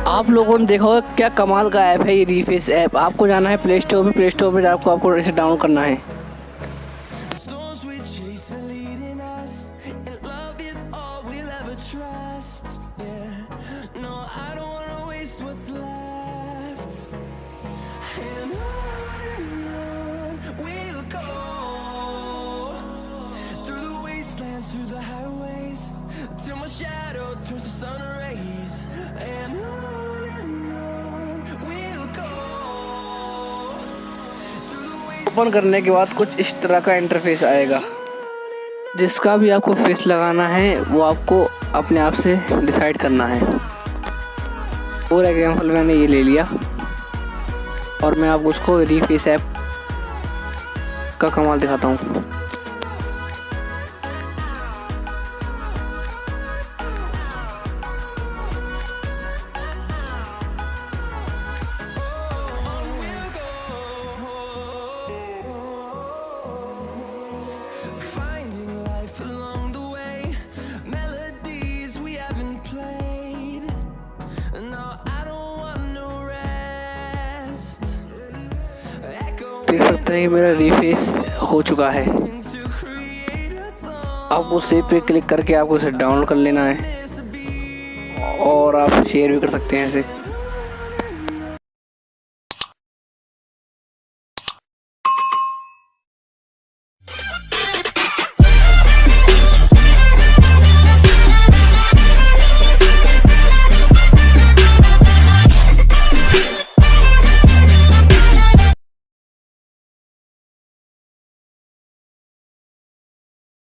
आप लोगों ने देखा होगा क्या कमाल का ऐप है ये रीफेस ऐप। आपको जाना है प्ले स्टोर में, प्ले स्टोर में आपको इसे डाउनलोड करना है। ओपन करने के बाद कुछ इस तरह का इंटरफेस आएगा। जिसका भी आपको फेस लगाना है वो आपको अपने आप से डिसाइड करना है। फॉर एग्जाम्पल मैंने ये ले लिया और मैं आपको उसको रीफेस ऐप का कमाल दिखाता हूँ। देख सकते हैं कि मेरा रीफेस हो चुका है। आपको सेव पे क्लिक करके आपको इसे डाउनलोड कर लेना है और आप शेयर भी कर सकते हैं इसे।